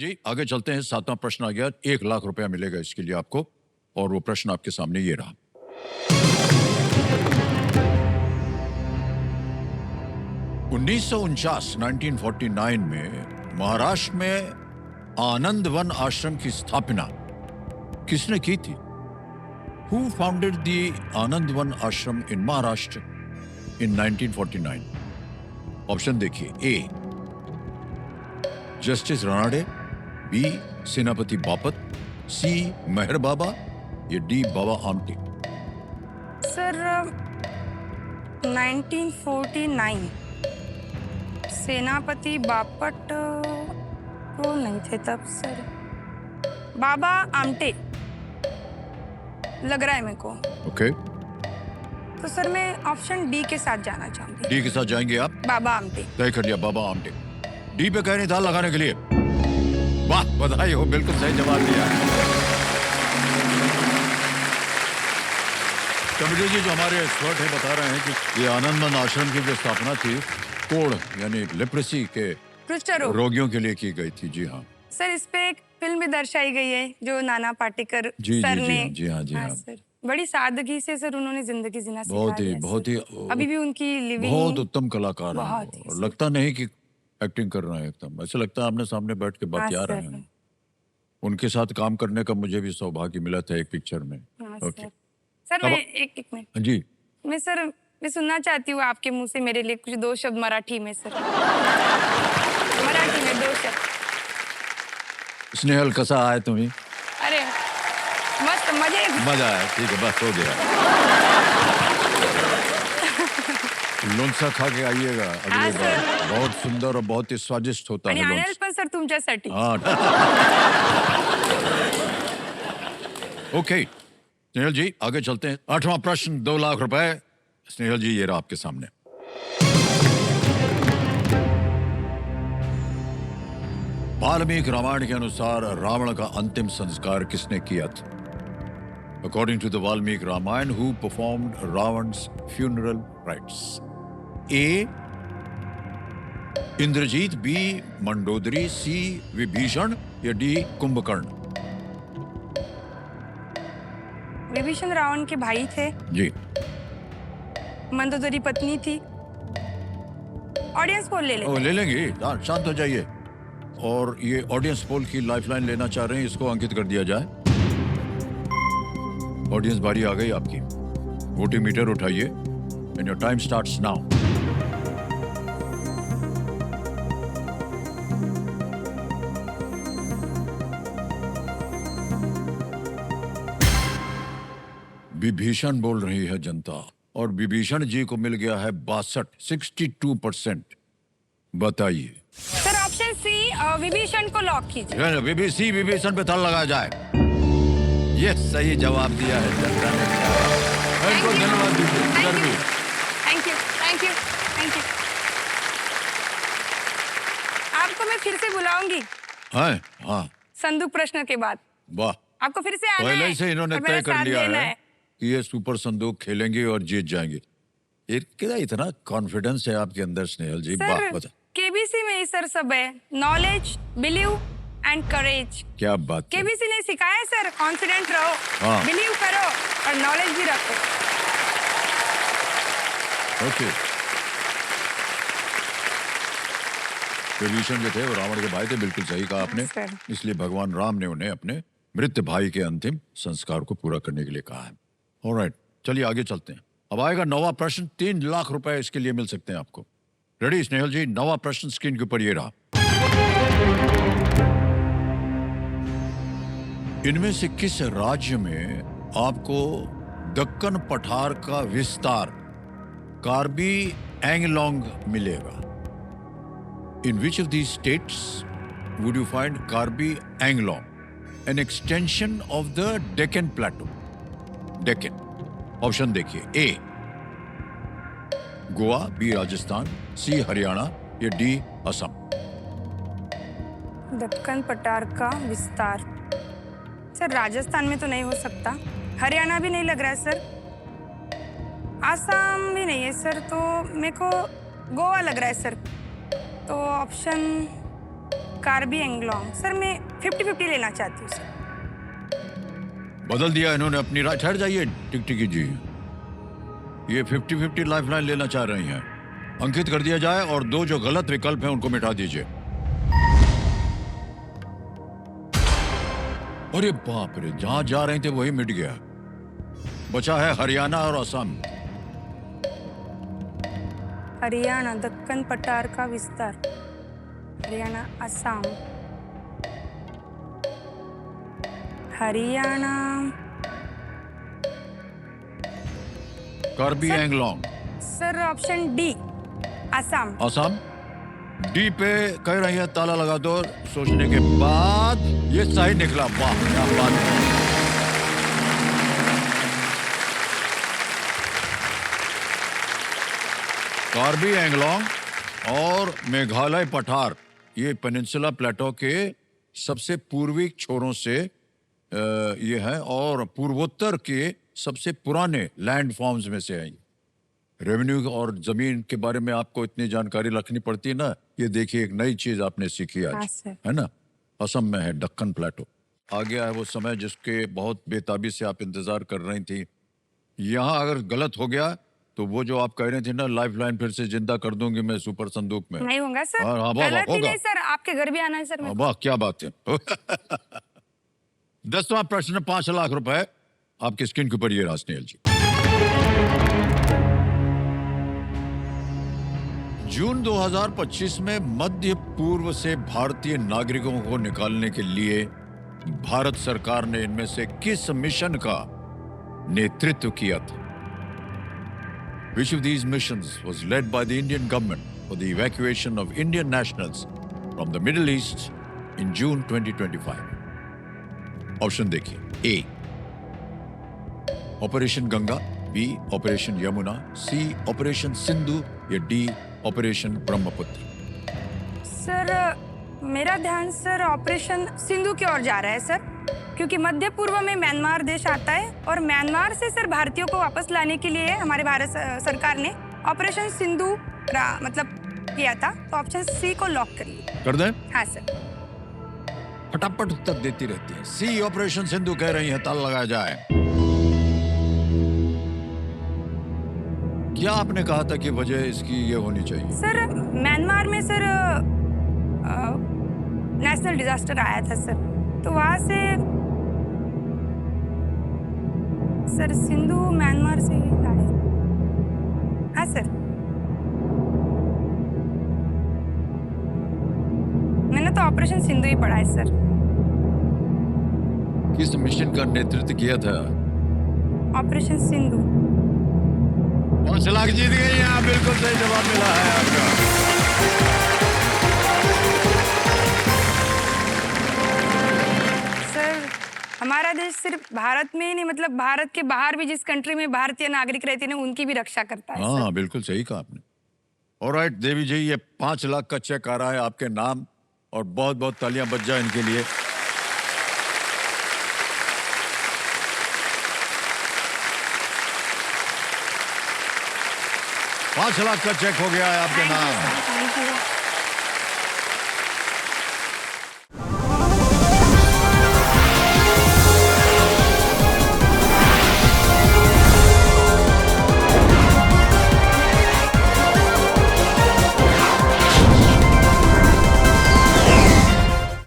जी आगे चलते हैं। 7वां प्रश्न आ गया, 1 लाख रुपया मिलेगा इसके लिए आपको, और वो प्रश्न आपके सामने ये रहा। 1949 में महाराष्ट्र में आनंद वन आश्रम की स्थापना किसने की थी? Who founded the Anand Van Ashram in Maharashtra in 1949? Option देखिए, ए जस्टिस रानाडे, बी सेनापति बापत, सी मेहर बाबा, या डी बाबा आमटे। सर 1949 सेनापति बापट वो नहीं थे तब सर। बाबा आमटे लग रहा है मेरे को। ओके, तो सर मैं ऑप्शन डी के साथ जाना चाहूंगी। डी के साथ जाएंगे आप? बाबा आमटे। तय कर लिया, बाबा आमटे। डी पे कह रही दाल लगाने के लिए। वाह, बधाई हो, बिल्कुल सही जवाब दिया। कमिटी जी जो हमारे एक्सपर्ट हैं बता रहे हैं कि ये आनंदवन आश्रम की जो स्थापना थी कोढ़ यानी लेप्रेसी के कुष्ठ रोग रोगियों के लिए की गई थी। जी हाँ सर, इस पे एक फिल्म भी दर्शाई गई है जो नाना पाटेकर जी सर जी ने। जी हाँ जी हाँ सर बड़ी सादगी से सर उन्होंने जिंदगी जीना बहुत सिखाया ही है बहुत ही सर। अभी भी उनकी लिविंग बहुत उत्तम कलाकार बहुत हैं। ही और लगता नहीं कि एक्टिंग कर रहे हैं, एकदम ऐसा लगता है आमने सामने बैठ के बतिया रहे हैं। उनके साथ काम करने का मुझे भी सौभाग्य मिला था एक पिक्चर में। ओके सर मैं एक मिनट जी, मैं सुनना चाहती हूँ आपके मुंह से मेरे लिए कुछ 2 शब्द मराठी में सर। मराठी में 2 शब्द। स्नेहल कसा आहे तुम्ही? अरे मस्त मजा आया, ठीक है, बस हो गया। लोणचं खा के आइएगा अगली बार, बहुत सुंदर और बहुत ही स्वादिष्ट होता है आणेल लोणचं। पण सर तुमच्यासाठी। हाँ ओके स्नेहल जी आगे चलते हैं। 8वां प्रश्न, 2 लाख रुपए। स्नेहल जी ये रहा आपके सामने। वाल्मीकि रामायण के अनुसार रावण का अंतिम संस्कार किसने किया था? According to the Valmiki Ramayana, who performed Ravan's funeral rites? A. Indrajit, B Mandodari, C Vibhishan, या डी कुंभकर्ण। विभीषण रावण के भाई थे, जी मंदोदरी पत्नी थी। ऑडियंस पोल ले ले। ले लेंगे, शांत हो जाइए। और ये ऑडियंस पोल की लाइफलाइन लेना चाह रहे हैं, इसको अंकित कर दिया जाए। ऑडियंस बारी आ गई आपकी, वोटिंग मीटर उठाइए and your time starts now. Vibhishan बोल रही है जनता, और विभीषण जी को मिल गया है 62% बताइए सर ऑप्शन सी विभीषण को लॉक कीजिए। विभीषण पे ताला लगाया जाए। ये सही जवाब दिया है जनता ने। इनको धन्यवाद दीजिए। Thank you. आपको मैं फिर से बुलाऊंगी। हाँ संदूक प्रश्न के बाद। वाह, आपको फिर से आना है। पहले से इन्होंने तय कर लिया है कि ये सुपर संदूक खेलेंगे और जीत जाएंगे। इतना कॉन्फिडेंस है आपके अंदर स्नेहल जी। वाह, बता। केबीसी में ही सर सब है, नॉलेज, बिलीव एंड करेज। क्या बात है। केबीसी ने सिखाया सर, कॉन्फिडेंट रहो, बिलीव करो और नॉलेज भी रखो। ओके, विभीषण जो थे वो रावण के भाई थे, बिल्कुल सही कहा आपने। इसलिए भगवान राम ने उन्हें अपने मृत भाई के अंतिम संस्कार को पूरा करने के लिए कहा है। ऑलराइट, चलिए आगे चलते हैं। अब आएगा 9वां प्रश्न। 3 लाख रुपए इसके लिए मिल सकते हैं आपको। रेडी स्नेहल जी? 9वां प्रश्न स्क्रीन के ऊपर ये रहा। इनमें से किस राज्य में आपको दक्कन पठार का विस्तार कार्बी एंगलोंग मिलेगा? In which of these states would you find Karbi Anglong, an extension of the Deccan plateau? Deccan. Option देखिए, A Goa, B Rajasthan, C Haryana, या डी असम। दक्कन पठार का विस्तार सर राजस्थान में तो नहीं हो सकता, हरियाणा भी नहीं लग रहा है सर, आसाम भी नहीं है सर, तो मेरे को गोवा लग रहा है सर। तो ऑप्शन कार्बी एंगलोंग। सर मैं 50-50 लेना चाहती हूँ सर। बदल दिया इन्होंने अपनी राय। ठहर जाइए टिकटिकी जी, ये 50-50 लाइफलाइन लेना चाह रही हैं। अंकित कर दिया जाए और दो जो गलत विकल्प हैं उनको मिटा दीजिए। अरे बाप रे, जहां जा रहे थे वही मिट गया। बचा है हरियाणा और असम। हरियाणा, दक्कन पठार का विस्तार। Haryana, Assam, Haryana. Karbi Anglong. Sir option D, Assam. Assam D पे कह रही है, ताला लगा दो। सोचने के बाद ये सही निकला। वाह क्या बात है। कार्बी एंगलोंग और मेघालय पठार ये पेनिनसुला प्लेटो के सबसे पूर्वी छोरों से ये है और पूर्वोत्तर के सबसे पुराने लैंड फॉर्म्स में से है। रेवेन्यू और जमीन के बारे में आपको इतनी जानकारी रखनी पड़ती है ना। ये देखिए एक नई चीज आपने सीखी आज, हाँ सर। है ना। असम में है दक्कन प्लेटो। आ गया है वो समय जिसके बहुत बेताबी से आप इंतजार कर रही थी। यहाँ अगर गलत हो गया तो वो जो आप कह रहे थे ना, लाइफ लाइन फिर से जिंदा कर दूंगी मैं सुपर संदूक में। नहीं होगा सर। हाँ, हाँ, वाह, गलत ही होगा। नहीं सर, आपके घर भी आना है सर। वाह क्या बात है। 10वां प्रश्न, 5 लाख रुपए आपकी स्क्रीन के ऊपर ये रहा स्नेहल जी। जून 2025 में मध्य पूर्व से भारतीय नागरिकों को निकालने के लिए भारत सरकार ने इनमें से किस मिशन का नेतृत्व किया था? Which of these missions was led by the Indian government for the evacuation of Indian nationals from the Middle East in June 2025? Option देखिए। A operation Ganga, B operation Yamuna, C operation Sindhu या डी ऑपरेशन ब्रह्मपुत्र। सर मेरा ध्यान sir operation Sindhu की ओर जा रहा है sir, क्योंकि मध्य पूर्व में म्यांमार देश आता है और म्यांमार से सर भारतीयों को वापस लाने के लिए हमारे भारत सरकार ने ऑपरेशन सिंधु मतलब किया था। तो ऑप्शन सी को लॉक करिए। कर दें? हाँ सर। फटाफट उत्तर देती रहती है। सी ऑपरेशन सिंधु कह रही है, ताला लगाया जाए। क्या आपने कहा था कि वजह इसकी ये होनी चाहिए? सर म्यांमार में सर नेशनल डिजास्टर आया था सर, तो वहां से सर सिंधु म्यांमार से ही आया। हाँ सर, मैंने तो ऑपरेशन सिंधु ही पढ़ा है सर। किस मिशन का नेतृत्व किया था? ऑपरेशन सिंधु। 5 लाख जीत गई हैं आप। बिल्कुल सही जवाब मिला है आपका। सर हमारा देश सिर्फ भारत में ही नहीं, मतलब भारत के बाहर भी जिस कंट्री में भारतीय नागरिक रहते हैं उनकी भी रक्षा करता है। हाँ बिल्कुल सही कहा आपने। ऑलराइट देवी जी, ये 5 लाख का चेक आ रहा है आपके नाम और बहुत बहुत तालियां बज जाए इनके लिए। $5 लाख का चेक हो गया है आपके नाम। Thank you.